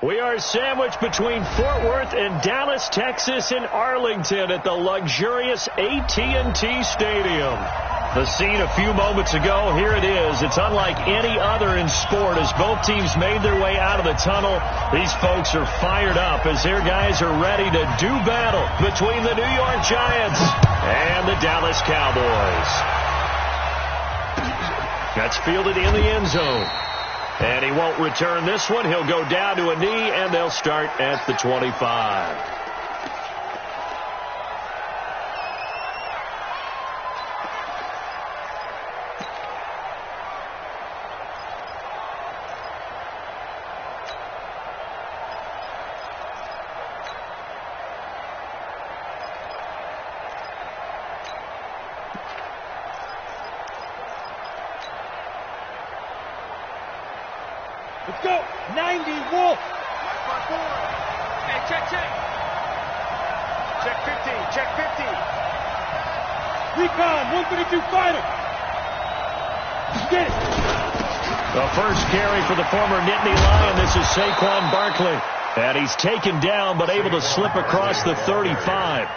We are sandwiched between Fort Worth and Dallas, Texas, in Arlington at the luxurious AT&T Stadium. The scene a few moments ago, here it is. It's unlike any other in sport as both teams made their way out of the tunnel. These folks are fired up as their guys are ready to do battle between the New York Giants and the Dallas Cowboys. That's fielded in the end zone. And he won't return this one. He'll go down to a knee, and they'll start at the 25. Let's go. 90, Wolf. Hey, check. Check 50. Check 50. Recon, 132 fighter. Get it. The first carry for the former Nittany Lion. This is Saquon Barkley. And he's taken down but able to slip across the 35.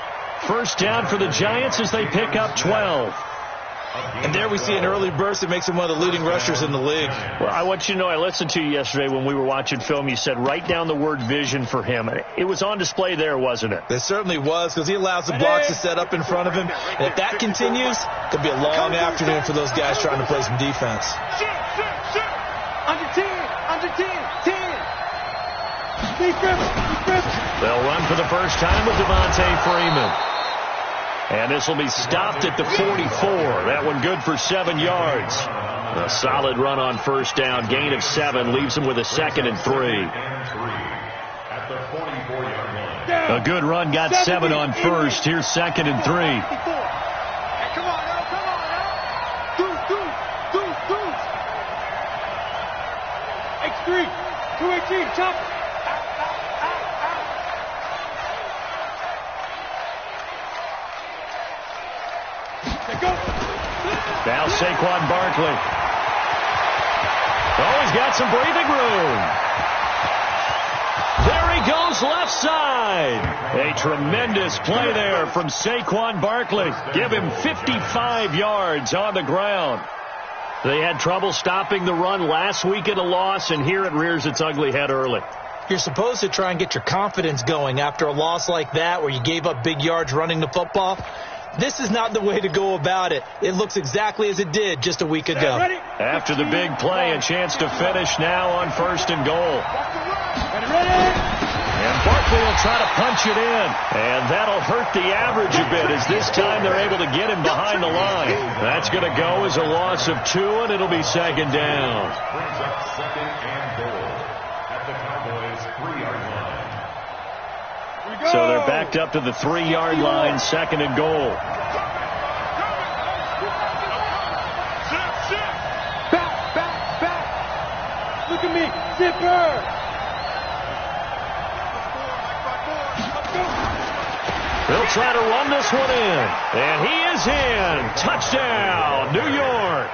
First down for the Giants as they pick up 12. And there we see an early burst that makes him one of the leading rushers in the league. Well, I want you to know, I listened to you yesterday when we were watching film. You said write down the word vision for him. It was on display there, wasn't it? It certainly was, because he allows the blocks to set up in front of him. And if that continues, it could be a long afternoon for those guys trying to play some defense. Under 10. Under 10. 10. Defense. They'll run for the first time with Devontae Freeman. And this will be stopped at the 44. That one good for 7 yards. A solid run on first down. Gain of 7 leaves him with a 2nd and 3. A good run got 7 on first. Here's 2nd and 3. Hey, come on now. X3. 218. Chop. Now Saquon Barkley. Oh, he's got some breathing room. There he goes left side. A tremendous play there from Saquon Barkley. Give him 55 yards on the ground. They had trouble stopping the run last week in a loss, and here it rears its ugly head early. You're supposed to try and get your confidence going after a loss like that where you gave up big yards running the football. This is not the way to go about it. It looks exactly as it did just a week ago. After the big play, a chance to finish now on 1st and goal. And Barkley will try to punch it in. And that'll hurt the average a bit as this time they're able to get him behind the line. That's going to go as a loss of 2, and it'll be 2nd down. Brings up 2nd and goal at the Cowboys' 3-yard line. So they're backed up to the 3-yard line, 2nd and goal. Back. Look at me. Zipper. They'll try to run this one in. And he is in. Touchdown, New York.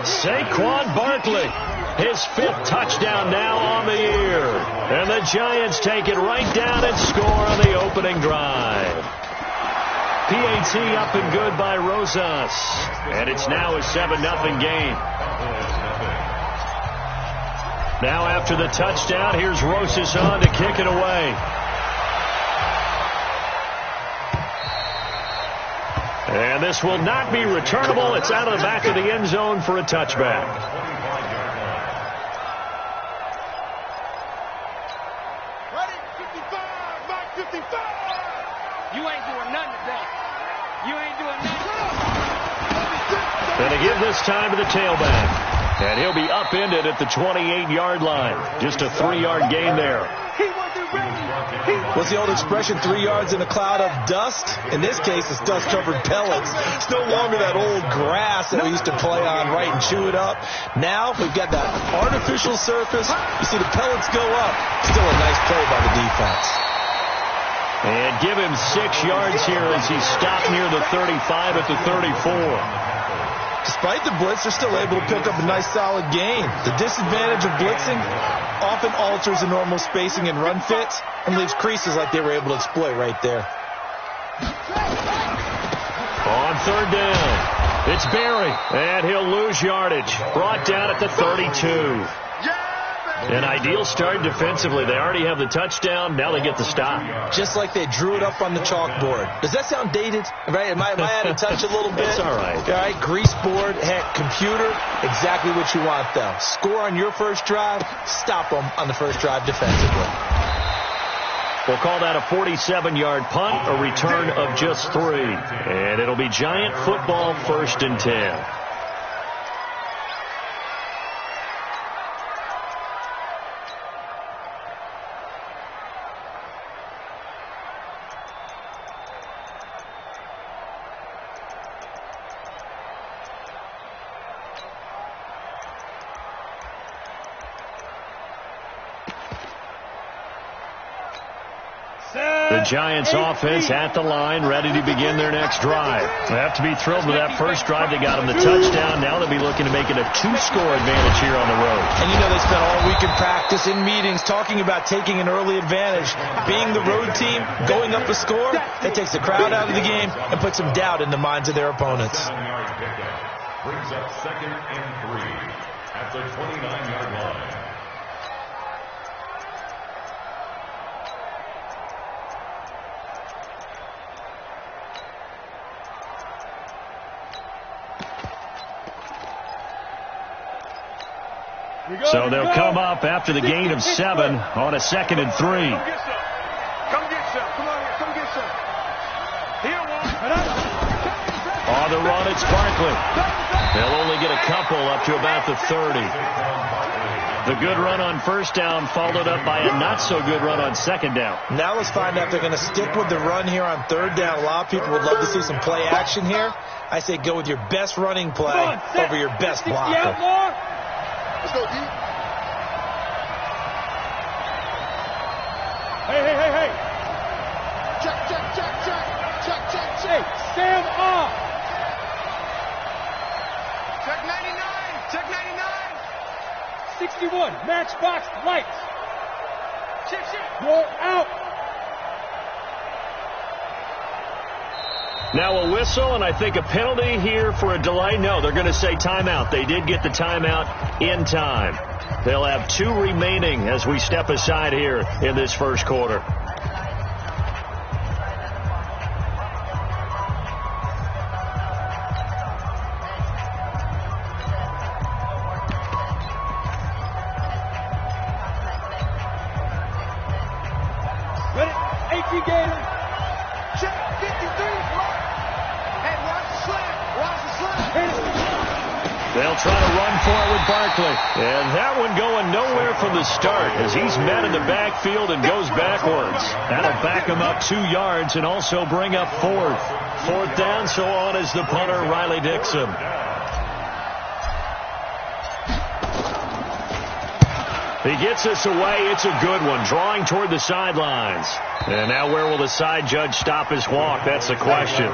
Saquon Barkley. His 5th touchdown now on the year. And the Giants take it right down and score on the opening drive. PAT up and good by Rosas. And it's now a 7-0 game. Now after the touchdown, here's Rosas on to kick it away. And this will not be returnable. It's out of the back of the end zone for a touchback. And they give this time to the tailback. And he'll be upended at the 28-yard line. Just a 3-yard gain there. What's the old expression, 3 yards in a cloud of dust? In this case, it's dust-covered pellets. It's no longer that old grass that we used to play on, right, and chew it up. Now we've got that artificial surface. You see the pellets go up. Still a nice play by the defense. And give him 6 yards here as he's stopped near the 35 at the 34. Despite the blitz, they're still able to pick up a nice solid gain. The disadvantage of blitzing, often alters the normal spacing and run fits and leaves creases like they were able to exploit right there. On third down, it's Berry, and he'll lose yardage. Brought down at the 32. An ideal start defensively. They already have the touchdown. Now they get the stop. Just like they drew it up on the chalkboard. Does that sound dated? Right? Am I out of touch a little bit? It's all right. All right, grease board, heck, computer, exactly what you want, though. Score on your first drive, stop them on the first drive defensively. We'll call that a 47-yard punt, a return of just 3. And it'll be Giant football, 1st and 10. The Giants offense at the line, ready to begin their next drive. They have to be thrilled with that first drive. They got them the touchdown. Now they'll be looking to make it a 2-score advantage here on the road. And you know they spent all week in practice, in meetings, talking about taking an early advantage. Being the road team, going up a score, that takes the crowd out of the game and puts some doubt in the minds of their opponents. Brings up 2nd and 3 at the 29-yard line. So they'll come up after the gain of 7 on a 2nd and 3. Come get some. Come on here. Come get some. Here, one. On the run, it's Barkley. They'll only get a couple up to about the 30. The good run on first down followed up by a not-so-good run on second down. Now let's find out if they're going to stick with the run here on third down. A lot of people would love to see some play action here. I say go with your best running play over your best blocker. Let's go, D. Hey. Check. Stand off. Check 99. 61. Matchbox lights. Check. Roll out. Now a whistle, and I think a penalty here for a delay. No, they're going to say timeout. They did get the timeout in time. They'll have 2 remaining as we step aside here in this first quarter. Ready? 18 Gators. Check 53. They'll try to run for it with Barkley. And that one going nowhere from the start as he's met in the backfield and goes backwards. That'll back him up 2 yards and also bring up 4th. 4th down, so on is the punter, Riley Dixon. He gets us away. It's a good one, drawing toward the sidelines. And now where will the side judge stop his walk? That's the question.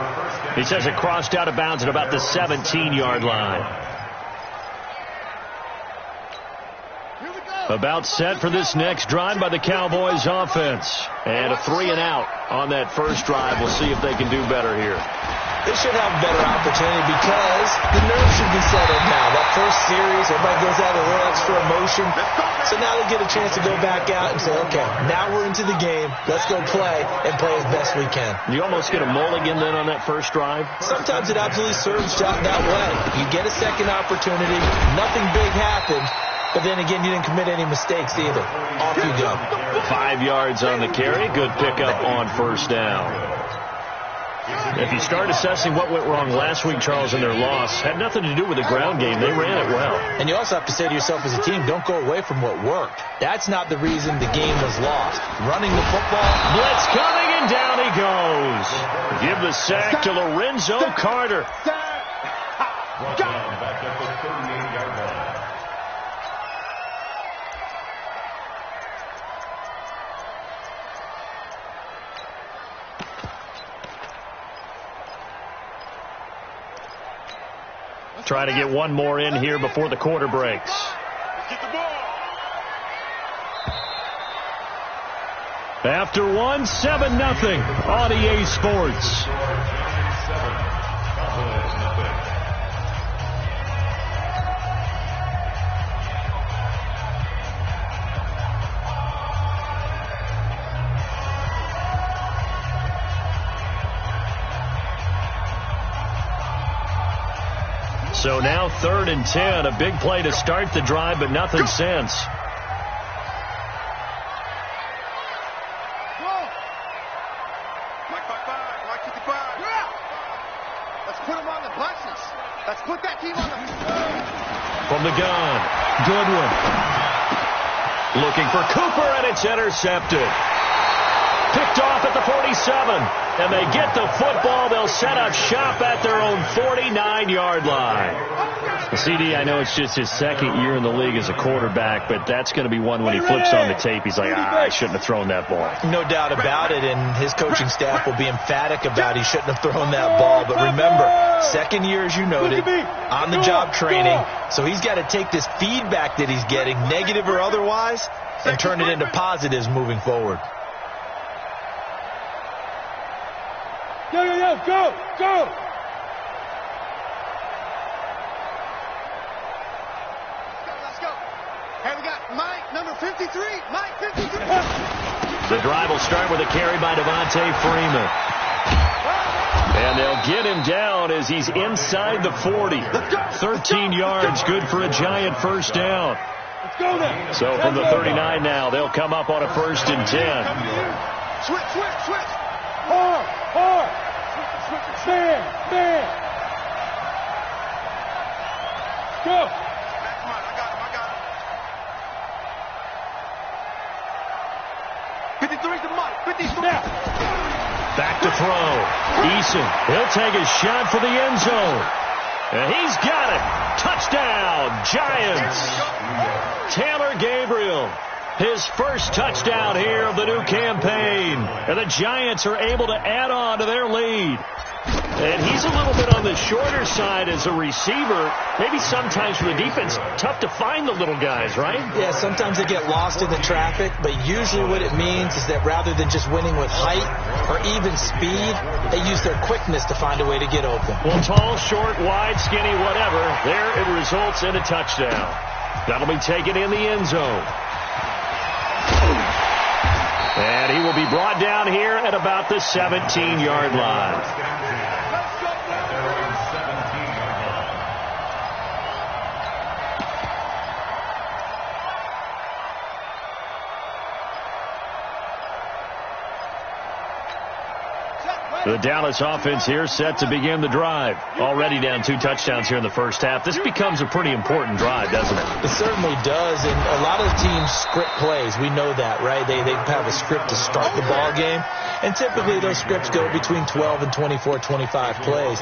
He says it crossed out of bounds at about the 17-yard line. About set for this next drive by the Cowboys offense. And a 3-and-out on that first drive. We'll see if they can do better here. They should have a better opportunity because the nerves should be settled now. That first series, everybody goes out with a little extra emotion. So now they get a chance to go back out and say, okay, now we're into the game. Let's go play and play as best we can. You almost get a mulligan then on that first drive? Sometimes it absolutely serves that way. You get a second opportunity. Nothing big happened. But then again, you didn't commit any mistakes either. Off you go. 5 yards on the carry. Good pickup on first down. If you start assessing what went wrong last week, Charles, in their loss, had nothing to do with the ground game. They ran it well. And you also have to say to yourself as a team, don't go away from what worked. That's not the reason the game was lost. Running the football. Blitz coming, and down he goes. Give the sack to Lorenzo Carter. Back at the 38-yard line. Try to get one more in here before the quarter breaks. Get the ball. After one, 7-0 on EA Sports. So now 3rd and 10, a big play to start the drive, but nothing since. Mike 5-5, Mike 55. Yeah. Let's put him on the buses. Let's put that team on the... From the gun, Goodwin. Looking for Cooper, and it's intercepted. Picked off at the 47. And they get the football. They'll set up shop at their own 49-yard line. CD, I know it's just his 2nd year in the league as a quarterback, but that's going to be one when he flips on the tape. He's like, I shouldn't have thrown that ball. No doubt about it, and his coaching staff will be emphatic about he shouldn't have thrown that ball. But remember, 2nd year, as you noted, on-the-job training. So he's got to take this feedback that he's getting, negative or otherwise, and turn it into positives moving forward. Go! Let's go. Hey, we got Mike, number 53. Mike, 53. The drive will start with a carry by Devontae Freeman. And they'll get him down as he's inside the 40. 13 yards, good for a Giant first down. Let's go then. So from the 39 now, they'll come up on a 1st and 10. Switch. Hard. Stand. Go. Come on, I got him. 53 to Mike. 53. Back to throw. Eason, he'll take a shot for the end zone. And he's got it. Touchdown, Giants. Taylor Gabriel. His first touchdown here of the new campaign. And the Giants are able to add on to their lead. And he's a little bit on the shorter side as a receiver. Maybe sometimes for the defense, tough to find the little guys, right? Yeah, sometimes they get lost in the traffic, but usually what it means is that rather than just winning with height or even speed, they use their quickness to find a way to get open. Well, tall, short, wide, skinny, whatever, there it results in a touchdown. That'll be taken in the end zone. And he will be brought down here at about the 17-yard line. The Dallas offense here set to begin the drive. Already down 2 touchdowns here in the first half. This becomes a pretty important drive, doesn't it? It certainly does, and a lot of teams script plays. We know that, right? They have a script to start the ball game, and typically those scripts go between 12 and 24, 25 plays.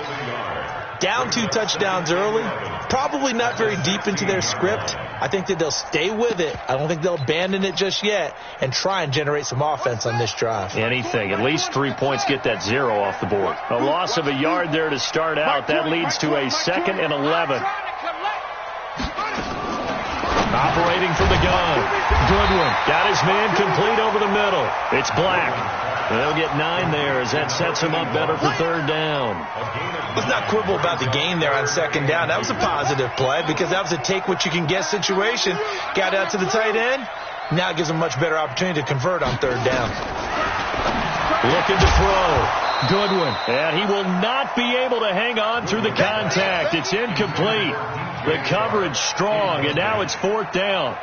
Down 2 touchdowns early, probably not very deep into their script. I think that they'll stay with it. I don't think they'll abandon it just yet and try and generate some offense on this drive. Anything. At least 3 points, get that 0 off the board. A loss of a yard there to start out. That leads to a 2nd and 11. Operating from the gun. Goodwin got his man complete over the middle. It's Black. They'll get 9 there as that sets him up better for 3rd down. Let's not quibble about the gain there on 2nd down. That was a positive play because that was a take-what-you-can-get situation. Got out to the tight end. Now it gives him a much better opportunity to convert on 3rd down. Looking to throw. Goodwin. And he will not be able to hang on through the contact. It's incomplete. The coverage strong, and now it's 4th down.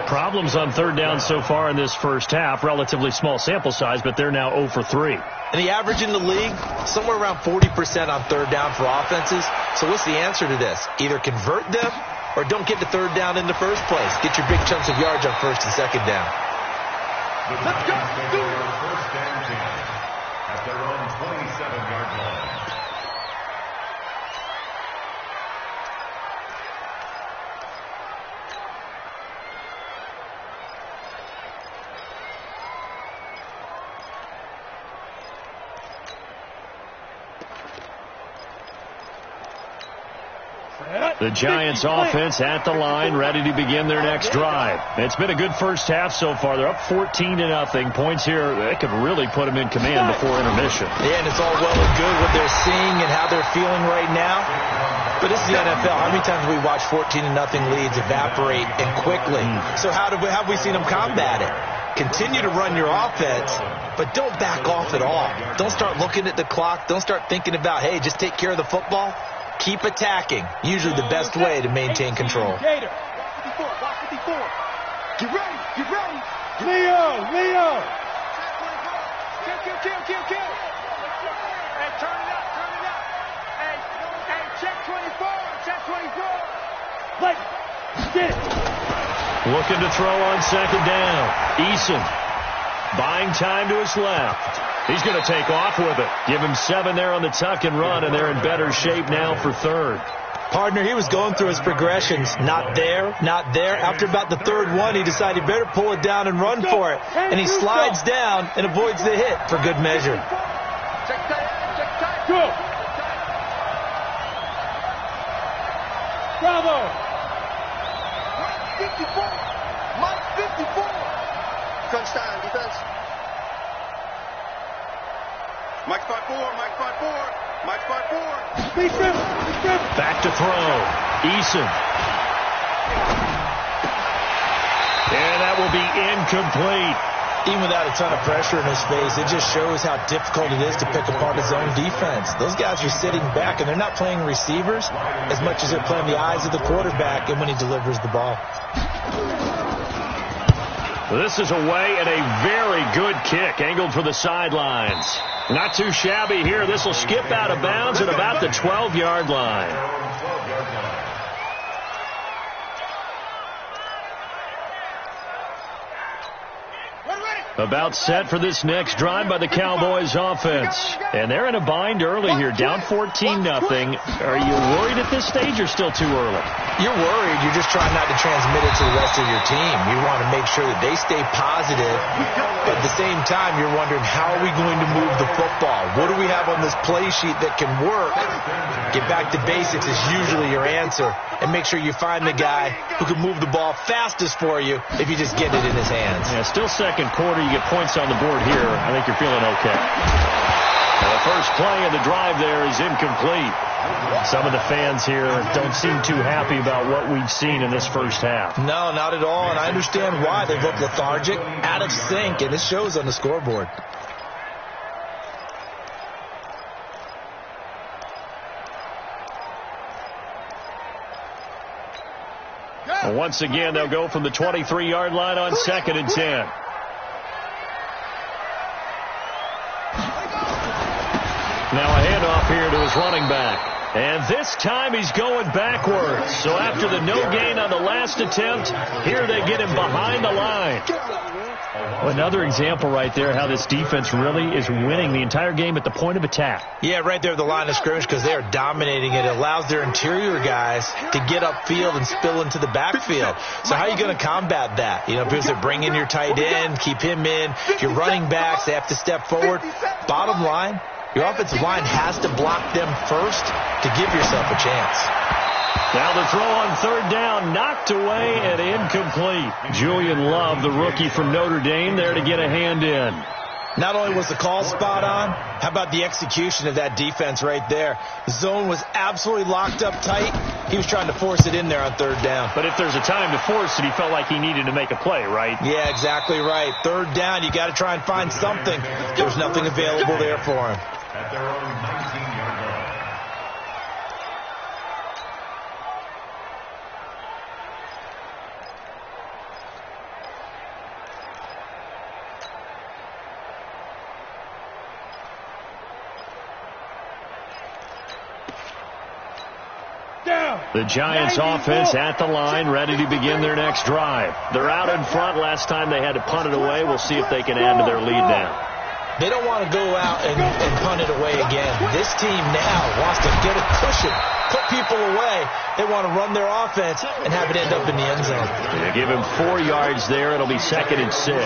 Problems on 3rd down so far in this first half. Relatively small sample size, but they're now 0 for 3. And the average in the league, somewhere around 40% on 3rd down for offenses. So what's the answer to this? Either convert them or don't get to 3rd down in the first place. Get your big chunks of yards on 1st and 2nd down. Let's go. Do it. First and 10 at their own 27-yard line. The Giants offense at the line, ready to begin their next drive. It's been a good first half so far. They're up 14-0. Points here, they could really put them in command before intermission. Yeah, and it's all well and good what they're seeing and how they're feeling right now. But this is the NFL. How many times have we watched 14-0 leads evaporate and quickly? So how have we seen them combat it? Continue to run your offense, but don't back off at all. Don't start looking at the clock. Don't start thinking about, hey, just take care of the football. Keep attacking. Usually the best way to maintain control. Get ready. Leo. Kill. Hey, turn it up. Hey, check 24. Let's get it. Looking to throw on second down. Eason buying time to his left. He's going to take off with it. Give him 7 there on the tuck and run, and they're in better shape now for third. Partner, he was going through his progressions. Not there. After about the third one, he decided he better pull it down and run for it. And he slides down and avoids the hit for good measure. Check tight. Go. Bravo. 54. Mike 54. Crunch time, defense. Mike's 5-4. Back to throw. Eason. And that will be incomplete. Even without a ton of pressure in his face, it just shows how difficult it is to pick apart his own defense. Those guys are sitting back, and they're not playing receivers as much as they're playing the eyes of the quarterback and when he delivers the ball. This is away and a very good kick, angled for the sidelines. Not too shabby here. This will skip out of bounds at about the 12-yard line. About set for this next drive by the Cowboys offense. And they're in a bind early here, down 14-0. Are you worried at this stage or still too early? You're worried. You're just trying not to transmit it to the rest of your team. You want to make sure that they stay positive. But at the same time, you're wondering, how are we going to move the football? What do we have on this play sheet that can work? Get back to basics is usually your answer. And make sure you find the guy who can move the ball fastest for you if you just get it in his hands. Yeah, still second quarter. You get points on the board here. I think you're feeling okay. Now the first play of the drive there is incomplete. Some of the fans here don't seem too happy about what we've seen in this first half. No, not at all. And I understand why. They look lethargic, out of sync, and it shows on the scoreboard. Well, once again, they'll go from the 23-yard line on 2nd and 10. Now a handoff here to his running back. And this time he's going backwards. So after the no gain on the last attempt, here they get him behind the line. Well, another example right there how this defense really is winning the entire game at the point of attack. Yeah, right there at the line of scrimmage because they are dominating it. It allows their interior guys to get upfield and spill into the backfield. So how are you going to combat that? You know, because they bring in your tight end, keep him in. Your running backs, they have to step forward. Bottom line, your offensive line has to block them first to give yourself a chance. Now the throw on third down, knocked away and incomplete. Julian Love, the rookie from Notre Dame, there to get a hand in. Not only was the call spot on, how about the execution of that defense right there? The zone was absolutely locked up tight. He was trying to force it in there on third down. But if there's a time to force it, he felt like he needed to make a play, right? Yeah, exactly right. Third down, you got to try and find something. There's nothing available there for him. At their own 19-yard line. The Giants offense at the line, ready to begin their next drive. They're out in front. Last time they had to punt it away. We'll see if they can add to their lead now. They don't want to go out and punt it away again. This team now wants to get a cushion, put people away. They want to run their offense and have it end up in the end zone. They give him 4 yards there. It'll be 2nd and 6. A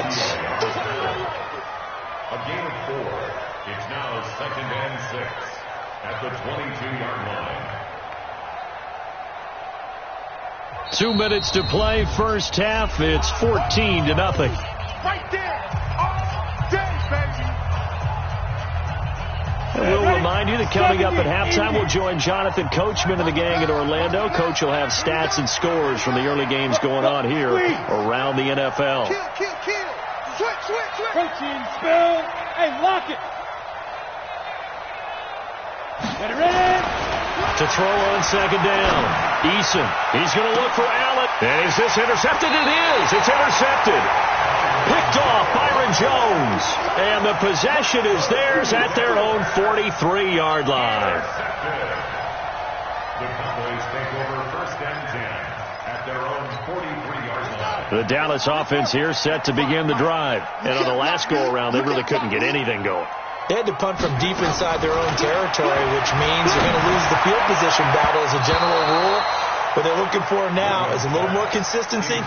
gain of 4. It's now 2nd and 6 at the 22-yard line. 2 minutes to play, first half. It's 14-0. Right there. All day, baby. And we'll remind you that coming up at halftime, we'll join Jonathan Coachman and the gang in Orlando. Coach will have stats and scores from the early games going on here around the NFL. Kill. Switch. Protein, spell, hey, lock it. Get it ready. To throw on second down. Eason. He's going to look for Allen. And is this intercepted? It is. It's intercepted. Picked off Byron Jones. And the possession is theirs at their own 43-yard line. The Cowboys take over first and 10 at their own 43-yard line. The Dallas offense here set to begin the drive. And on the last go-around, they really couldn't get anything going. They had to punt from deep inside their own territory, which means you're going to lose the field position battle as a general rule. What they're looking for now is a little more consistency,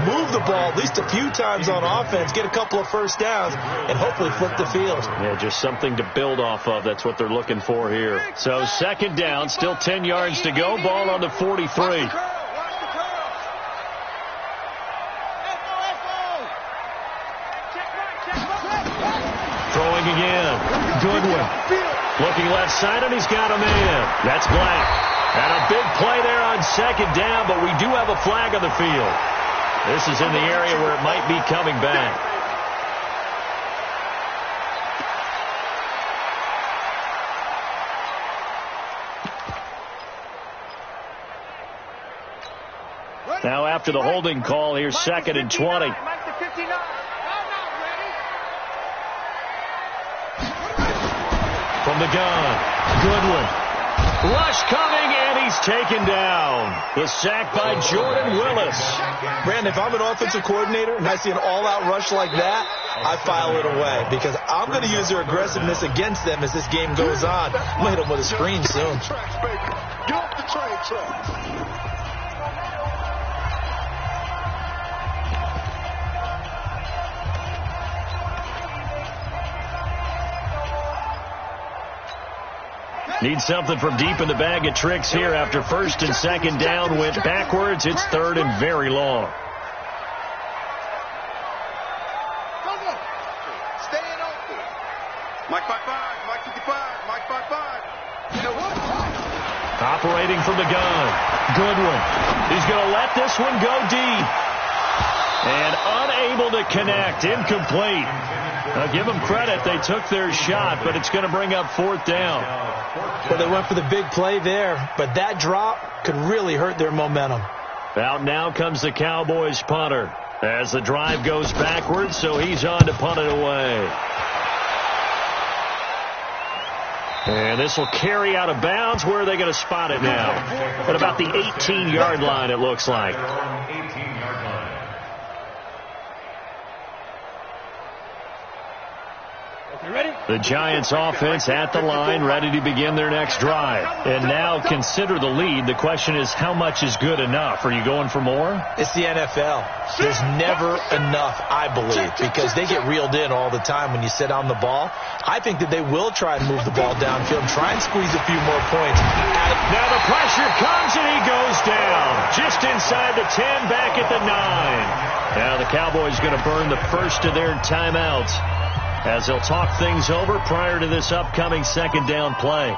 move the ball at least a few times on offense, get a couple of first downs, and hopefully flip the field. Yeah, just something to build off of. That's what they're looking for here. So second down, still 10 yards to go. Ball on the 43. Throwing again. Goodwin. Looking left side, and he's got a man. That's Black. And a big play there on second down, but we do have a flag on the field. This is in the area where it might be coming back. Now after the holding call, here's second and 20. From the gun, Goodwin. Rush coming, and he's taken down. The sack by Jordan Willis. Brandon, if I'm an offensive coordinator and I see an all-out rush like that, I file it away because I'm going to use their aggressiveness against them as this game goes on. I'm going to hit them with a screen soon. Get off the train tracks. Need something from deep in the bag of tricks here after first and second down went backwards. It's third and very long. Stay in open. Mike 55, Mike 55, Mike 55. You know what? Operating from the gun. Goodwin. He's going to let this one go deep. And unable to connect. Incomplete. Now give them credit. They took their shot, but it's going to bring up fourth down. Well, they went for the big play there, but that drop could really hurt their momentum. Out now comes the Cowboys punter as the drive goes backwards, so he's on to punt it away. And this will carry out of bounds. Where are they going to spot it now? At about the 18-yard line, it looks like. 18-yard line. The Giants offense at the line, ready to begin their next drive. And now consider the lead. The question is, how much is good enough? Are you going for more? It's the NFL. There's never enough, I believe, because they get reeled in all the time when you sit on the ball. I think that they will try and move the ball downfield, try and squeeze a few more points. Now the pressure comes, and he goes down. Just inside the 10, back at the 9. Now the Cowboys going to burn the first of their timeouts as they'll talk things over prior to this upcoming second down play.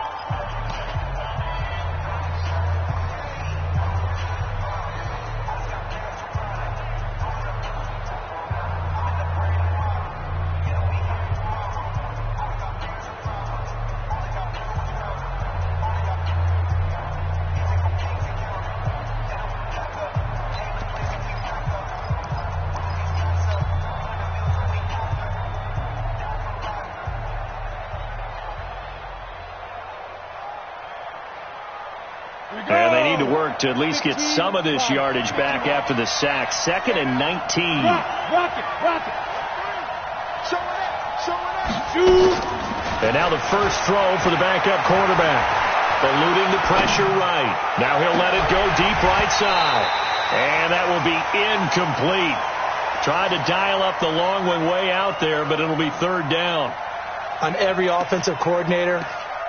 And they need to work to at least get some of this yardage back after the sack. Second and 19. Rock it. Show it up. And now the first throw for the backup quarterback. Eluding the pressure right. Now he'll let it go deep right side. And that will be incomplete. Tried to dial up the long one way out there, but it'll be third down. On every offensive coordinator,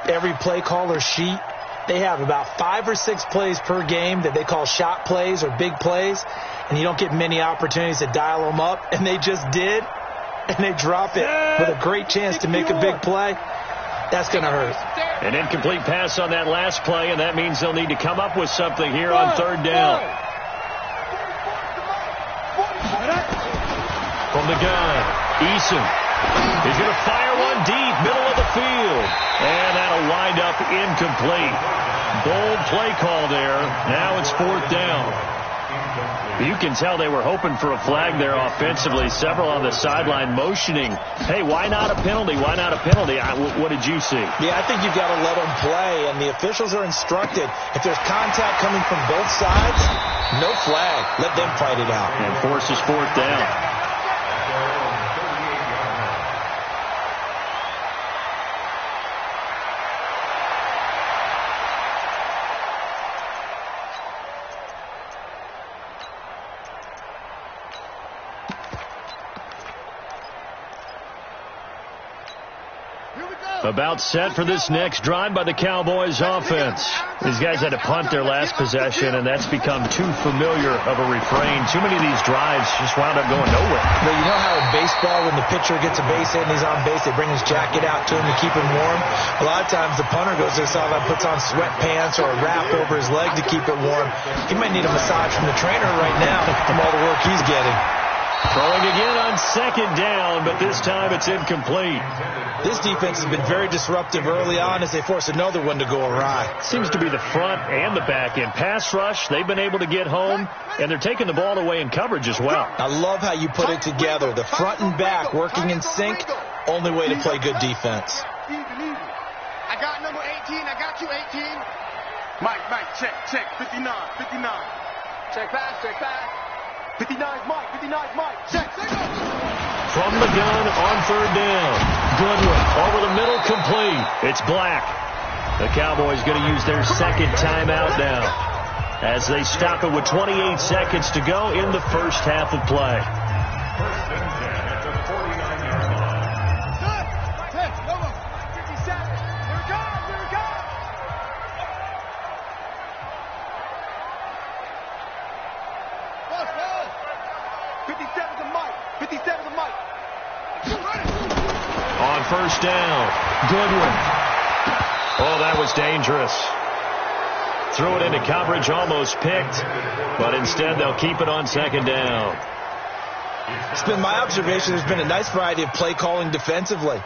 every play caller sheet, they have about 5 or 6 plays per game that they call shot plays or big plays, and you don't get many opportunities to dial them up, and they just did, and they drop it with a great chance to make a big play. That's going to hurt. An incomplete pass on that last play, and that means they'll need to come up with something here on third down. From the gun, Eason. He's going to fire one deep, middle of the field. And that'll wind up incomplete. Bold play call there. Now it's fourth down. You can tell they were hoping for a flag there offensively. Several on the sideline motioning, hey, why not a penalty? Why not a penalty? What did you see? Yeah, I think you've got to let them play, and the officials are instructed. If there's contact coming from both sides, no flag. Let them fight it out. And forces fourth down. About set for this next drive by the Cowboys offense. These guys had to punt their last possession, and that's become too familiar of a refrain. Too many of these drives just wound up going nowhere. Well, you know how in baseball, when the pitcher gets a base hit and he's on base, they bring his jacket out to him to keep him warm? A lot of times the punter goes to the sideline, puts on sweatpants or a wrap over his leg to keep it warm. He might need a massage from the trainer right now from all the work he's getting. Throwing again on second down, but this time it's incomplete. This defense has been very disruptive early on as they force another one to go awry. Seems to be the front and the back end. Pass rush, they've been able to get home, and they're taking the ball away in coverage as well. I love how you put it together. The front and back working in sync, only way to play good defense. I got number 18. I got you, 18. Mike, check. 59. Check pass. 59's Mike. Check. From the gun on third down. Goodwin over the middle, complete. It's Black. The Cowboys going to use their second timeout now as they stop it with 28 seconds to go in the first half of play. First and 10 at the 49-yard line. 57. Here we go. 57's a Mike. 57's a Mike. On first down, Goodwin. Oh, that was dangerous. Threw it into coverage, almost picked, but instead they'll keep it on second down. It's been my observation there's been a nice variety of play calling defensively.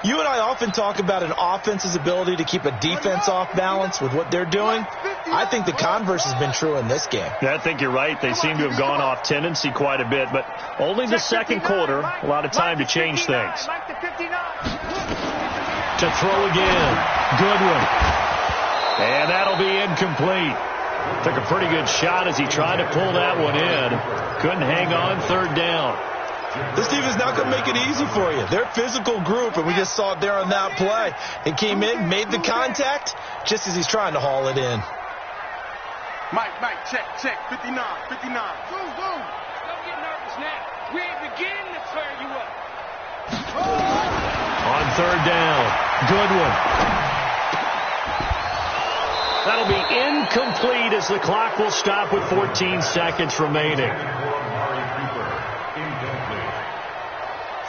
You and I often talk about an offense's ability to keep a defense off balance with what they're doing. I think the converse has been true in this game. Yeah, I think you're right. They seem to have gone off tendency quite a bit, but only the second quarter, a lot of time to change things. To throw again, Goodwin. And that'll be incomplete. Took a pretty good shot as he tried to pull that one in. Couldn't hang on third down. This team is not going to make it easy for you. They're a physical group, and we just saw it there on that play. It came in, made the contact, just as he's trying to haul it in. Mike, check. 59. Zoom. Don't get nervous now. We ain't beginning to clear you up. On third down, Goodwin. That'll be incomplete as the clock will stop with 14 seconds remaining.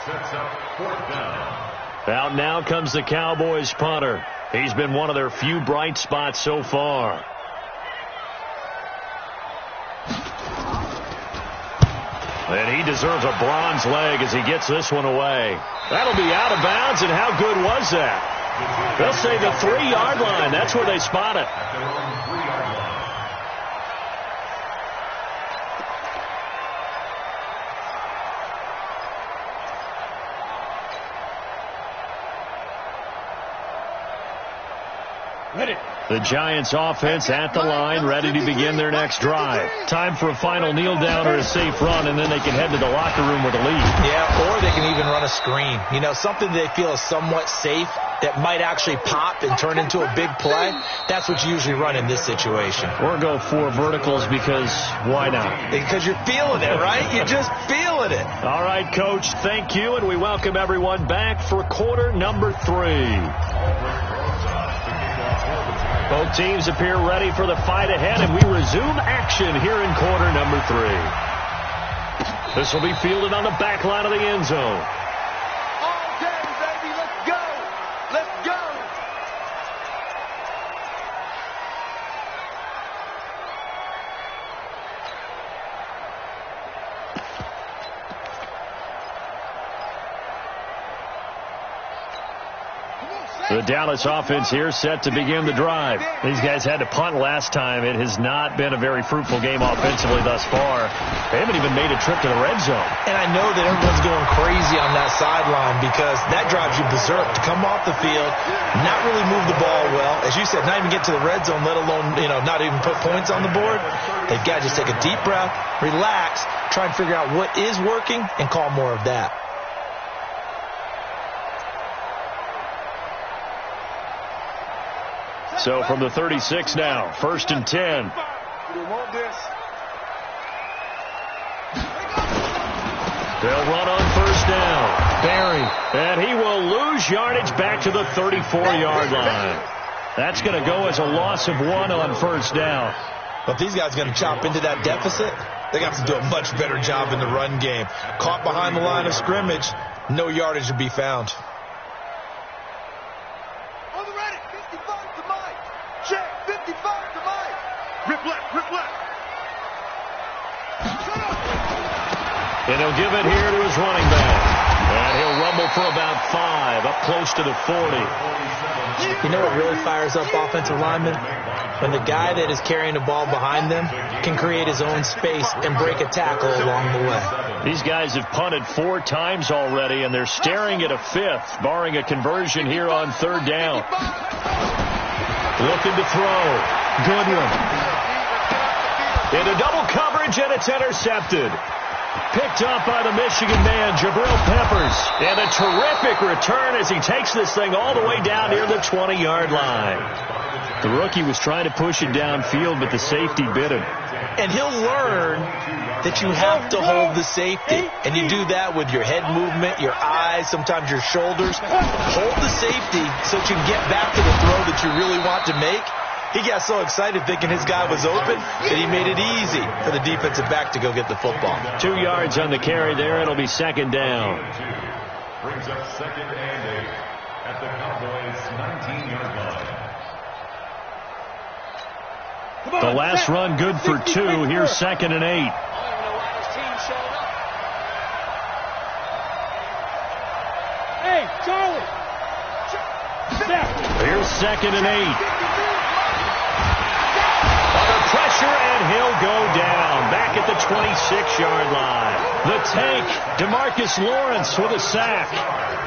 Sets up fourth down. Out now comes the Cowboys punter. He's been one of their few bright spots so far. And he deserves a bronze leg as he gets this one away. That'll be out of bounds, and how good was that? They'll say the 3-yard line. That's where they spot it. At their own 3-yard line. The Giants offense at the line, ready to begin their next drive. Time for a final kneel down or a safe run, and then they can head to the locker room with a lead. Yeah, or they can even run a screen. You know, something they feel is somewhat safe that might actually pop and turn into a big play. That's what you usually run in this situation. Or go 4 verticals because why not? Because you're feeling it, right? You're just feeling it. All right, Coach, thank you, and we welcome everyone back for quarter number 3. Both teams appear ready for the fight ahead, and we resume action here in quarter number 3. This will be fielded on the back line of the end zone. All day, baby. Let's go. Let's go. The Dallas offense here set to begin the drive. These guys had to punt last time. It has not been a very fruitful game offensively thus far. They haven't even made a trip to the red zone. And I know that everyone's going crazy on that sideline because that drives you berserk to come off the field, not really move the ball well. As you said, not even get to the red zone, let alone, not even put points on the board. They've got to just take a deep breath, relax, try and figure out what is working, and call more of that. So from the 36 now, 1st and 10. They'll run on 1st down. Barry. And he will lose yardage back to the 34-yard line. That's going to go as a loss of 1 on 1st down. But these guys are going to chop into that deficit. They got to do a much better job in the run game. Caught behind the line of scrimmage, no yardage to be found. And he'll give it here to his running back. And he'll rumble for about 5, up close to the 40. You know what really fires up offensive linemen? When the guy that is carrying the ball behind them can create his own space and break a tackle along the way. These guys have punted 4 times already, and they're staring at a 5th, barring a conversion here on 3rd down. Looking to throw. Goodwin. Into double coverage, and it's intercepted. Picked up by the Michigan man, Jabril Peppers. And a terrific return as he takes this thing all the way down near the 20-yard line. The rookie was trying to push it downfield, but the safety bit him. And he'll learn that you have to hold the safety. And you do that with your head movement, your eyes, sometimes your shoulders. Hold the safety so that you can get back to the throw that you really want to make. He got so excited thinking his guy was open that he made it easy for the defensive back to go get the football. 2 yards on the carry there. It'll be 2nd down. Brings up 2nd and 8 at the Cowboys' 19-yard line. The last run good for 2. Here's 2nd and 8. Hey, Charlie. Here's 2nd and 8. Pressure, and he'll go down back at the 26-yard line. The tank, DeMarcus Lawrence with a sack.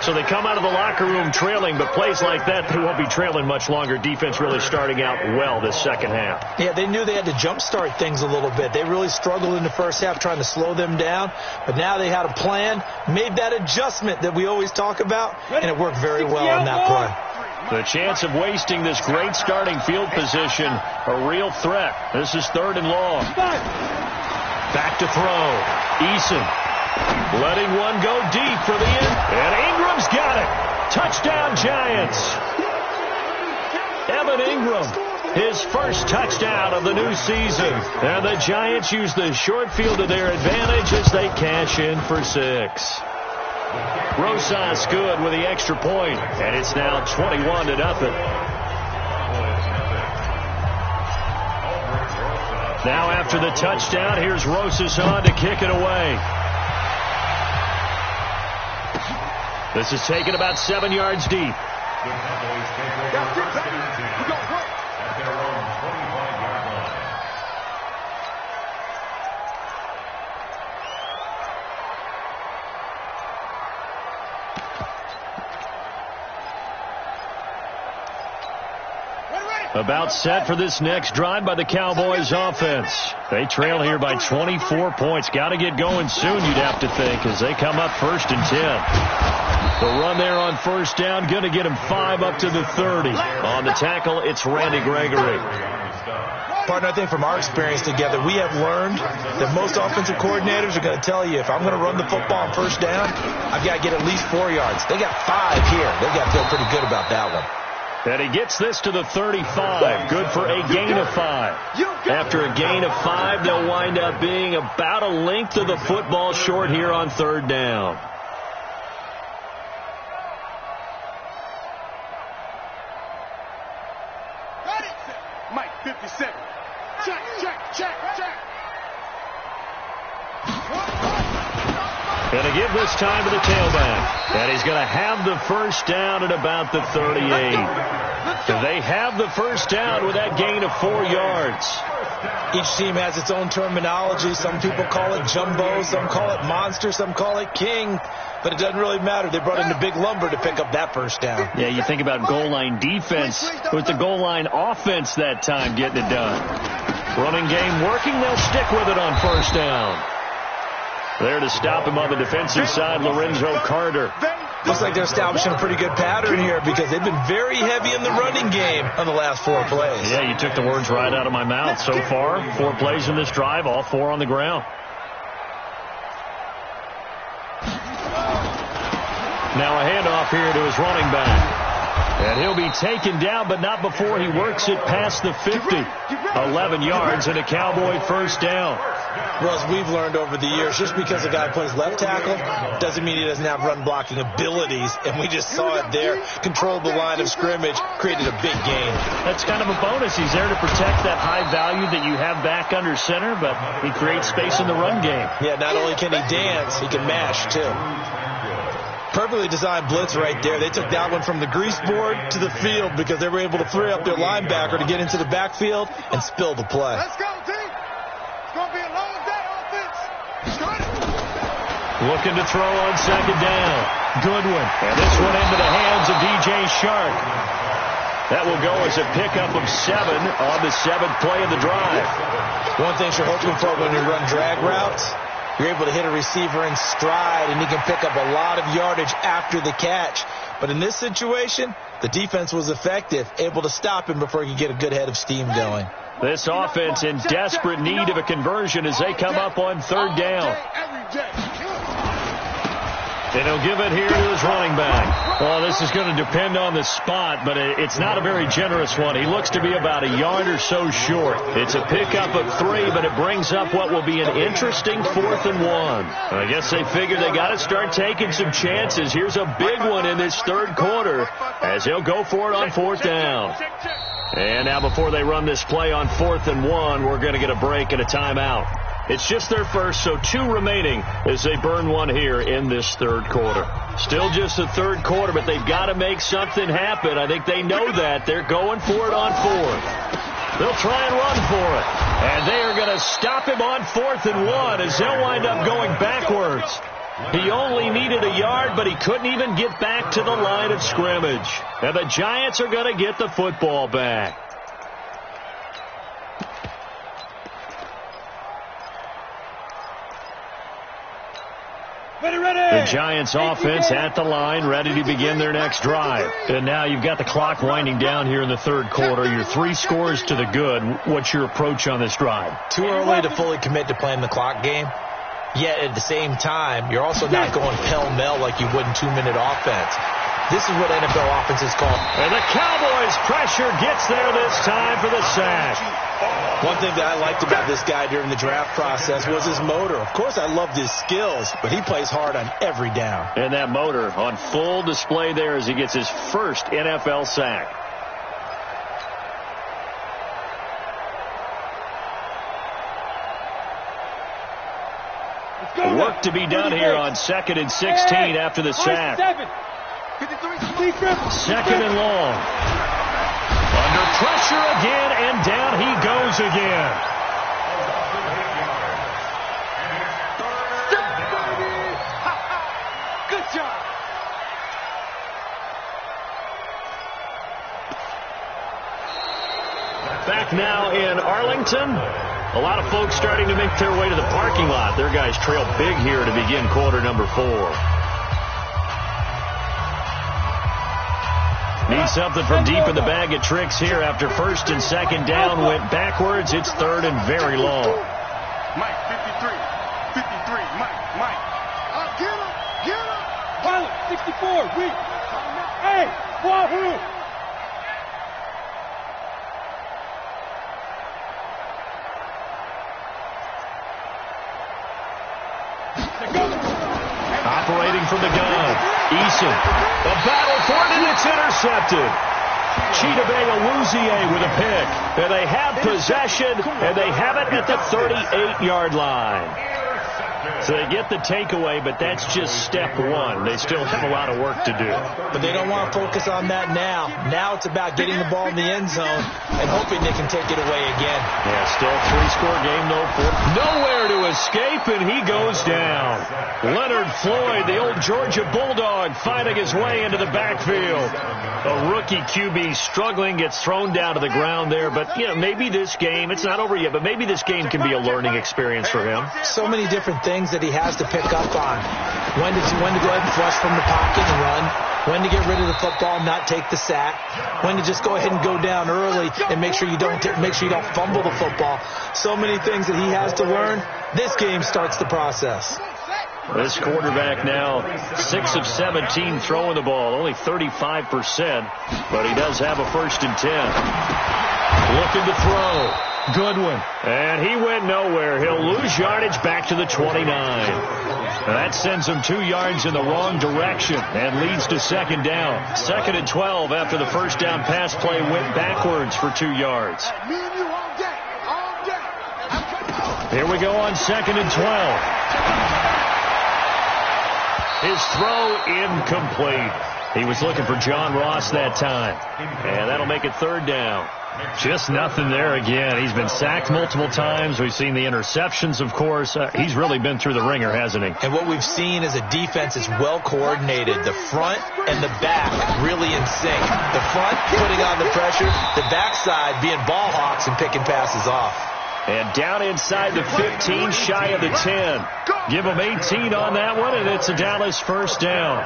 So they come out of the locker room trailing, but plays like that, they won't be trailing much longer. Defense really starting out well this second half. Yeah, they knew they had to jumpstart things a little bit. They really struggled in the first half trying to slow them down, but now they had a plan, made that adjustment that we always talk about, and it worked very well on that play. The chance of wasting this great starting field position, a real threat. This is 3rd and long. Back to throw. Eason letting one go deep for the end. And Ingram's got it. Touchdown, Giants. Evan Ingram, his first touchdown of the new season. And the Giants use the short field to their advantage as they cash in for 6. Rosas good with the extra point, and it's now 21-0. Now after the touchdown, here's Rosas on to kick it away. This is taken about 7 yards deep. The Cowboys take over 1st and 10 at their own 25-yard line. About set for this next drive by the Cowboys offense. They trail here by 24 points. Got to get going soon, you'd have to think, as they come up 1st and 10. The run there on 1st down, going to get him 5 up to the 30. On the tackle, it's Randy Gregory. Partner, I think from our experience together, we have learned that most offensive coordinators are going to tell you, if I'm going to run the football on 1st down, I've got to get at least 4 yards. They got 5 here. They got to feel pretty good about that one. And he gets this to the 35. Good for a gain of 5. After a gain of 5, they'll wind up being about a length of the football short here on third down. Mike, 57. Check. Going to give this time to the tailback. And he's going to have the first down at about the 38. They have the first down with that gain of 4 yards. Each team has its own terminology. Some people call it jumbo, some call it monster, some call it king. But it doesn't really matter. They brought in the big lumber to pick up that first down. Yeah, you think about goal line defense with the goal line offense that time getting it done. Running game working, they'll stick with it on first down. There to stop him on the defensive side, Lorenzo Carter. Looks like they're establishing a pretty good pattern here because they've been very heavy in the running game on the last 4 plays. Yeah, you took the words right out of my mouth. So far, 4 plays in this drive, all 4 on the ground. Now a handoff here to his running back. And he'll be taken down, but not before he works it past the 50. 11 yards and a Cowboy first down. Well, as we've learned over the years, just because a guy plays left tackle doesn't mean he doesn't have run blocking abilities. And we just saw it there. Controlled the line of scrimmage, created a big gain. That's kind of a bonus. He's there to protect that high value that you have back under center, but he creates space in the run game. Yeah, not only can he dance, he can mash, too. Perfectly designed blitz right there. They took that one from the grease board to the field because they were able to free up their linebacker to get into the backfield and spill the play. Let's go, team. It's going to be a long day, offense. Looking to throw on second down. Goodwin. And this one into the hands of DJ Shark. That will go as a pickup of 7 on the 7th play of the drive. One thing you're hoping for when you run drag routes, you're able to hit a receiver in stride, and he can pick up a lot of yardage after the catch. But in this situation, the defense was effective, able to stop him before he could get a good head of steam going. This offense in desperate need of a conversion as they come up on third down. And he'll give it here to his running back. Well, this is going to depend on the spot, but it's not a very generous one. He looks to be about a yard or so short. It's a pickup of 3, but it brings up what will be an interesting 4th and 1. I guess they figure they got to start taking some chances. Here's a big one in this third quarter as he'll go for it on 4th down. And now before they run this play on 4th and 1, we're going to get a break and a timeout. It's just their first, so 2 remaining as they burn one here in this third quarter. Still just the third quarter, but they've got to make something happen. I think they know that. They're going for it on 4th. They'll try and run for it. And they are going to stop him on 4th and 1 as they'll wind up going backwards. He only needed a yard, but he couldn't even get back to the line of scrimmage. And the Giants are going to get the football back. The Giants offense at the line, ready to begin their next drive. And now you've got the clock winding down here in the third quarter. Your 3 scores to the good. What's your approach on this drive? Too early to fully commit to playing the clock game. Yet at the same time, you're also not going pell-mell like you would in 2-minute offense. This is what NFL offenses call. And the Cowboys' pressure gets there this time for the sack. One thing that I liked about this guy during the draft process was his motor. Of course, I loved his skills, but he plays hard on every down. And that motor on full display there as he gets his first NFL sack. Work to be done here on 2nd and 16 after the sack. 2nd and long. Under pressure again, and down he goes again. Good job. Back now in Arlington. A lot of folks starting to make their way to the parking lot. Their guys trail big here to begin quarter number 4. Need something from deep in the bag of tricks here after 1st and 2nd down. Went backwards. It's 3rd and very long. Mike, 53. 53. Mike. Get him. Pilot, 64. Weak. Hey, Wahoo. operating from the gun. Eason, a battle for it, and it's intercepted. Chidobe Awuzie with a pick. And they have possession, and they have it at the 38-yard line. So they get the takeaway, but that's just step one. They still have a lot of work to do. But they don't want to focus on that now. Now it's about getting the ball in the end zone and hoping they can take it away again. Yeah, still three-score game, though. Nowhere to escape, and he goes down. Leonard Floyd, the old Georgia Bulldog, finding his way into the backfield. A rookie QB struggling, gets thrown down to the ground there. But, you know, maybe this game, it's not over yet, but maybe this game can be a learning experience for him. So many different things that he has to pick up on. When to go ahead and flush from the pocket and run. When to get rid of the football and not take the sack. When to just go ahead and go down early and make sure you don't fumble the football. So many things that he has to learn. This game starts the process. This quarterback now 6 of 17 throwing the ball, only 35%, but he does have a 1st and 10. Looking to throw. Goodwin. And he went nowhere. He'll lose yardage back to the 29. And that sends him 2 yards in the wrong direction and leads to 2nd down. 2nd and 12 after the first down pass play went backwards for 2 yards. Here we go on 2nd and 12. His throw incomplete. He was looking for John Ross that time. And that'll make it 3rd down. Just nothing there again. He's been sacked multiple times. We've seen the interceptions, of course. He's really been through the ringer, hasn't he? And what we've seen is a defense is well coordinated. The front and the back really in sync. The front putting on the pressure. The backside being ball hawks and picking passes off. And down inside the 15, shy of the 10. Give him 18 on that one, and it's a Dallas 1st down.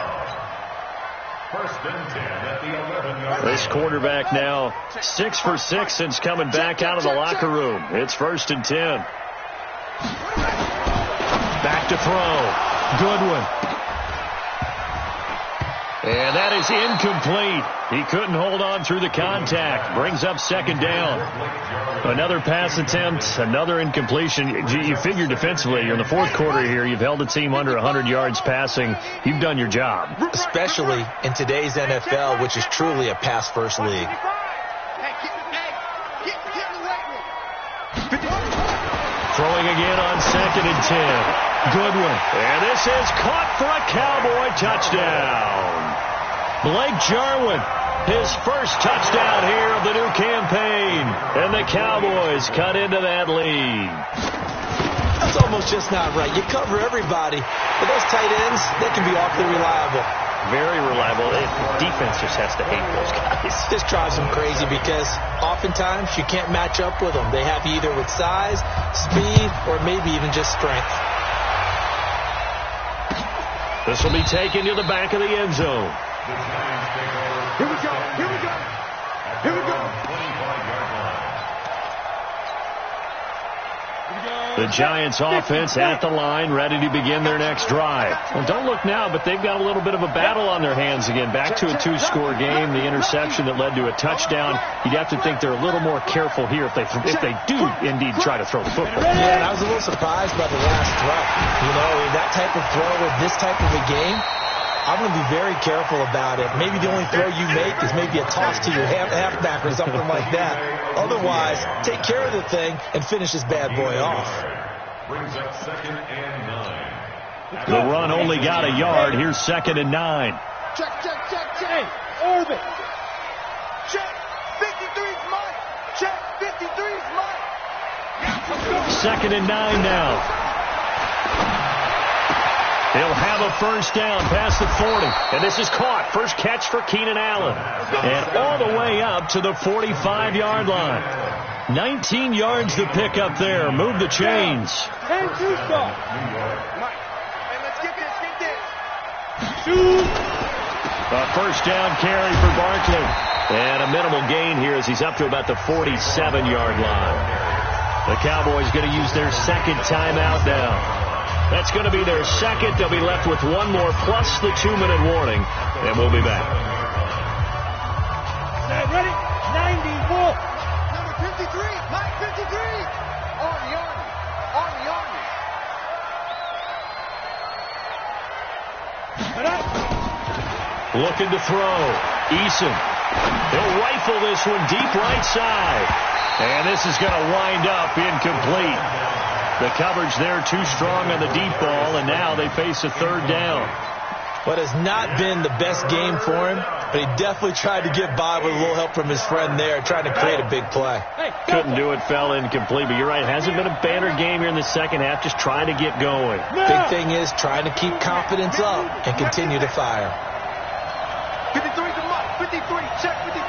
This quarterback now 6 for 6 since coming back out of the locker room. It's 1st and 10. Back to throw. Goodwin. And that is incomplete. He couldn't hold on through the contact. Brings up 2nd down. Another pass attempt, another incompletion. You figure defensively, you're in the 4th quarter here. You've held the team under 100 yards passing. You've done your job. Especially in today's NFL, which is truly a pass-first league. Throwing again on 2nd and 10. Goodwin. And this is caught for a Cowboy touchdown. Blake Jarwin, his first touchdown here of the new campaign. And the Cowboys cut into that lead. That's almost just not right. You cover everybody, but those tight ends, they can be awfully reliable. Very reliable. Defense just has to hate those guys. This drives them crazy because oftentimes you can't match up with them. They have you either with size, speed, or maybe even just strength. This will be taken to the back of the end zone. Here we go. Here we go. Here we go. The Giants offense at the line, ready to begin their next drive. Well, don't look now, but they've got a little bit of a battle on their hands again. Back to a 2-score game, the interception that led to a touchdown. You'd have to think they're a little more careful here if they do indeed try to throw the football. Yeah, and I was a little surprised by the last throw. You know, that type of throw with this type of a game, I'm going to be very careful about it. Maybe the only throw you make is maybe a toss to your halfback or something like that. Otherwise, take care of the thing and finish this bad boy off. Brings up 2nd and 9. The run only got a yard. Here's 2nd and 9. Check, check, check, check. Hey, orbit. Check. 53's mine. Check. 53's mine. 2nd and 9 now. He'll have a first down past the 40. And this is caught. First catch for Keenan Allen. And all the way up to the 45-yard line. 19 yards to pick up there. Move the chains. 10 2 stop. Mike. Hey, let's get this. Shoot. A first down carry for Barkley. And a minimal gain here as he's up to about the 47-yard line. The Cowboys going to use their 2nd timeout now. That's going to be their 2nd. They'll be left with one more plus the 2-minute warning. And we'll be back. Ready? 94. Number 53. Mike 53. On the Army. On the Army. Looking to throw. Eason. He'll rifle this one deep right side. And this is going to wind up incomplete. The coverage there too strong on the deep ball, and now they face a third down. What has not been the best game for him, but he definitely tried to get by with a little help from his friend there, trying to create a big play. Couldn't do it, fell incomplete, but you're right, hasn't been a banner game here in the second half, just trying to get going. Big thing is trying to keep confidence up and continue to fire. 53 to Mike, 53, check 53.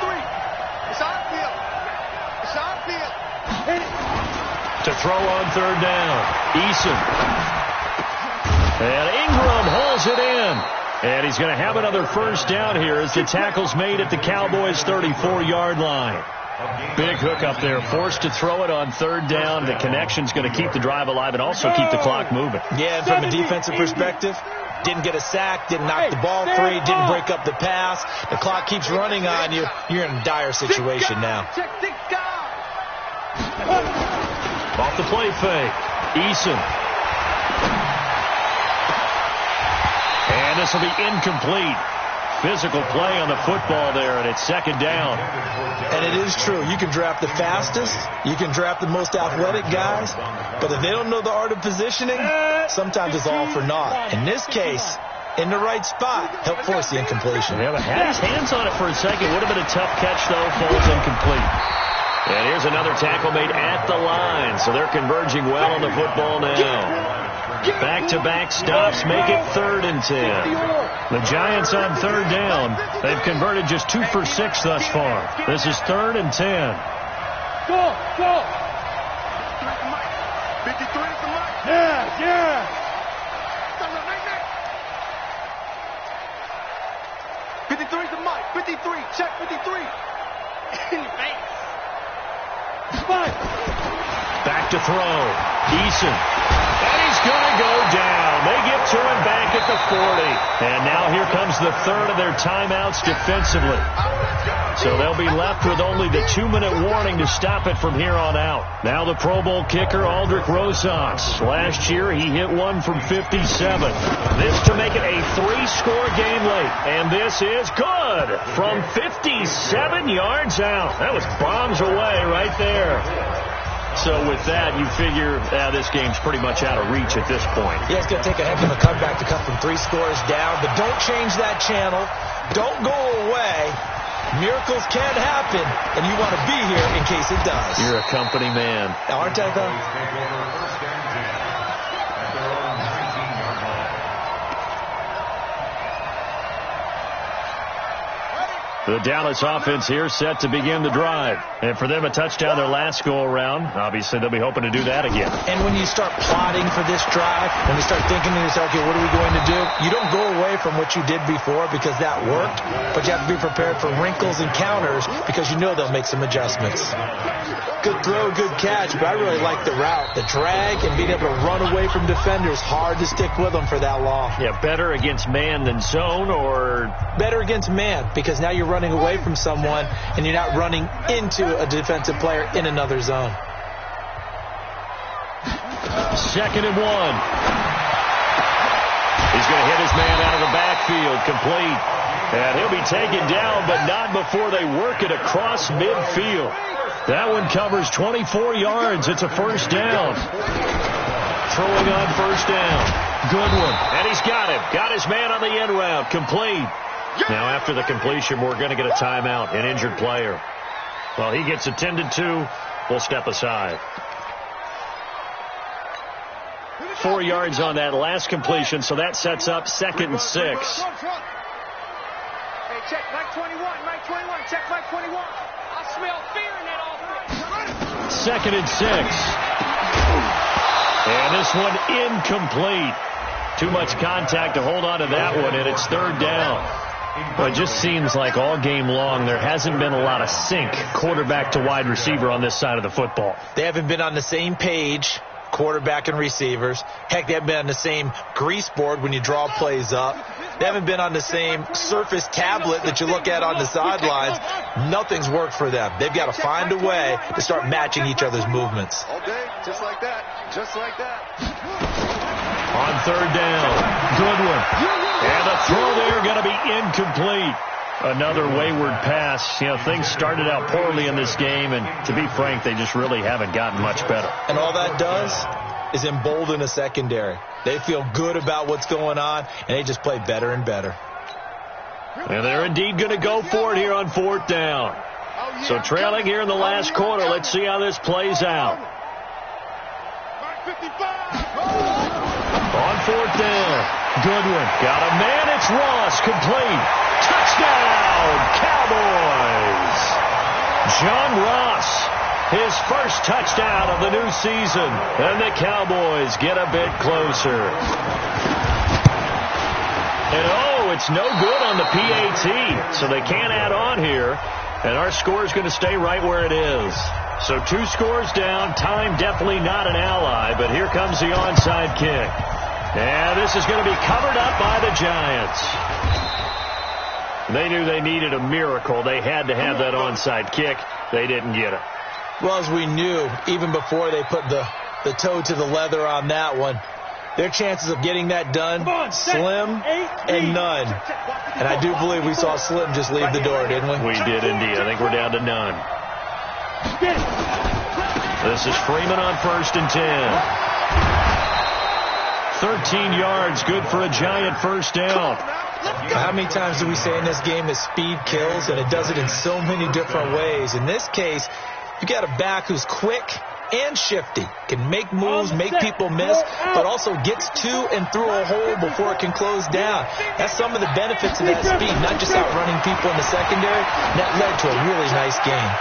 It's on field. It's on field. To throw on third down, Eason. And Ingram hauls it in. And he's going to have another first down here as the tackle's made at the Cowboys' 34-yard line. Big hook up there, forced to throw it on third down. The connection's going to keep the drive alive and also keep the clock moving. Yeah, and from a defensive perspective, didn't get a sack, didn't knock the ball free, didn't break up the pass. The clock keeps running on you. You're in a dire situation now. Off the play fake, Eason. And this will be incomplete. Physical play on the football there, and it's second down. And it is true. You can draft the fastest. You can draft the most athletic guys. But if they don't know the art of positioning, sometimes it's all for naught. In this case, in the right spot, help force the incompletion. Yeah, but had his hands on it for a second. Would have been a tough catch, though. Falls incomplete. And here's another tackle made at the line. So they're converging well on the football now. Back-to-back stops make it 3rd and 10. The Giants on third down. They've converted just 2 for 6 thus far. This is 3rd and 10. Go! 53 to Mike. Yeah! 53 to Mike. 53, check 53. Back to throw. Eason. And he's going to go down. They get to him back at the 40. And now here comes the third of their timeouts defensively. So they'll be left with only the 2-minute warning to stop it from here on out. Now the Pro Bowl kicker, Aldrick Rosas. Last year, he hit one from 57. This to make it a 3-score game late. And this is good from 57 yards out. That was bombs away right there. So with that, you figure this game's pretty much out of reach at this point. Yeah, it's going to take a heck of a comeback to cut from 3 scores down. But don't change that channel. Don't go away. Miracles can happen, and you want to be here in case it does. You're a company man. Aren't I, though? The Dallas offense here set to begin the drive. And for them, a touchdown their last go-around. Obviously, they'll be hoping to do that again. And when you start plotting for this drive, when you start thinking to yourself, okay, what are we going to do? You don't go away from what you did before because that worked, but you have to be prepared for wrinkles and counters because you know they'll make some adjustments. Good throw, good catch, but I really like the route. The drag and being able to run away from defenders, hard to stick with them for that long. Yeah, better against man than zone, or better against man because now you're running away from someone and you're not running into a defensive player in another zone. 2nd and 1. He's going to hit his man out of the backfield, complete. And he'll be taken down, but not before they work it across midfield. That one covers 24 yards. It's a first down. Throwing on first down. Goodwin. And he's got him. Got his man on the end route. Complete. Now after the completion, we're going to get a timeout. An injured player. Well, he gets attended to. We'll step aside. 4 yards on that last completion, so that sets up 2nd and 6. Hey, check Mike 21, Mike 21, check Mike 21. I smell fear in that offense. 2nd and 6. And this one incomplete. Too much contact to hold on to that one, and it's 3rd down. Well, it just seems like all game long there hasn't been a lot of sync quarterback to wide receiver on this side of the football. They haven't been on the same page, quarterback and receivers. Heck, they haven't been on the same grease board when you draw plays up. They haven't been on the same surface tablet that you look at on the sidelines. Nothing's worked for them. They've got to find a way to start matching each other's movements. All day, just like that, just like that. On 3rd down, Goodwin. And the throw there going to be incomplete. Another wayward pass. You know, things started out poorly in this game, and to be frank, they just really haven't gotten much better. And all that does is embolden a secondary. They feel good about what's going on, and they just play better and better. And they're indeed going to go for it here on 4th down. So trailing here in the last quarter. Let's see how this plays out. On 4th down. Goodwin got a man. It's Ross. Complete. Touchdown, Cowboys. John Ross, his first touchdown of the new season. And the Cowboys get a bit closer. And it's no good on the PAT, so they can't add on here. And our score is going to stay right where it is. So 2 scores down. Time definitely not an ally, but here comes the onside kick. And this is going to be covered up by the Giants. They knew they needed a miracle. They had to have that onside kick. They didn't get it. Well, as we knew, even before they put the toe to the leather on that one, their chances of getting that done, slim and none. And I do believe we saw Slim just leave the door, didn't we? We did indeed. I think we're down to none. This is Freeman on 1st and 10. 13 yards, good for a Giant first down. How many times do we say in this game that speed kills, and it does it in so many different ways? In this case, you got a back who's quick and shifty, can make moves, make people miss, but also gets to and through a hole before it can close down. That's some of the benefits of that speed, not just outrunning people in the secondary. That led to a really nice game.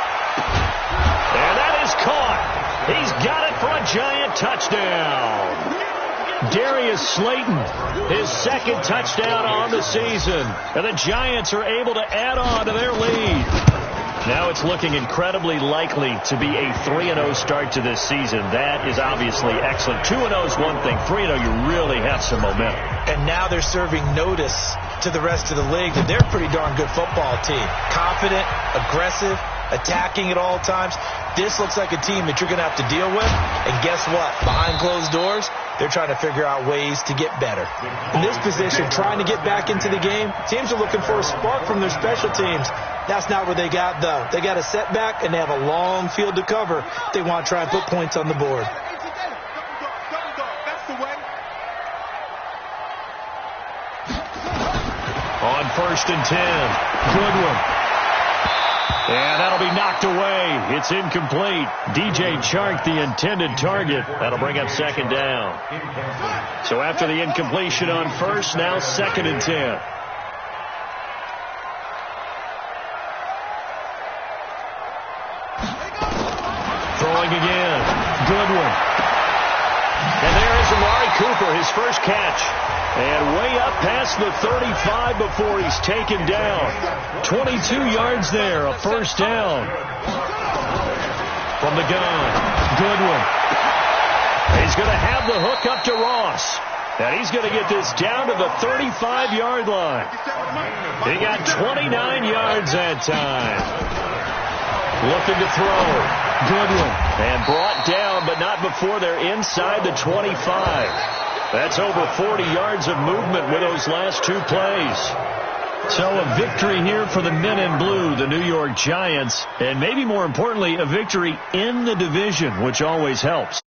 And that is caught. He's got it for a Giant touchdown. Darius Slayton, his second touchdown on the season. And the Giants are able to add on to their lead. Now it's looking incredibly likely to be a 3-0 start to this season. That is obviously excellent. 2-0 is one thing. 3-0, you really have some momentum. And now they're serving notice to the rest of the league that they're a pretty darn good football team. Confident, aggressive, attacking at all times. This looks like a team that you're going to have to deal with. And guess what? Behind closed doors, they're trying to figure out ways to get better. In this position, trying to get back into the game, teams are looking for a spark from their special teams. That's not where they got, though. They got a setback, and they have a long field to cover. They want to try and put points on the board. On 1st and 10, Goodwin. And that'll be knocked away. It's incomplete. DJ Chark, the intended target. That'll bring up 2nd down. So after the incompletion on 1st, now 2nd and 10. Throwing again. Goodwin. And there is Amari Cooper, his first catch. And way up past the 35 before he's taken down. 22 yards there, a first down. From the gun, Goodwin. He's going to have the hook up to Ross. And he's going to get this down to the 35-yard line. He got 29 yards that time. Looking to throw. Goodwin. And brought down, but not before they're inside the 25. That's over 40 yards of movement with those last 2 plays. So a victory here for the men in blue, the New York Giants, and maybe more importantly, a victory in the division, which always helps.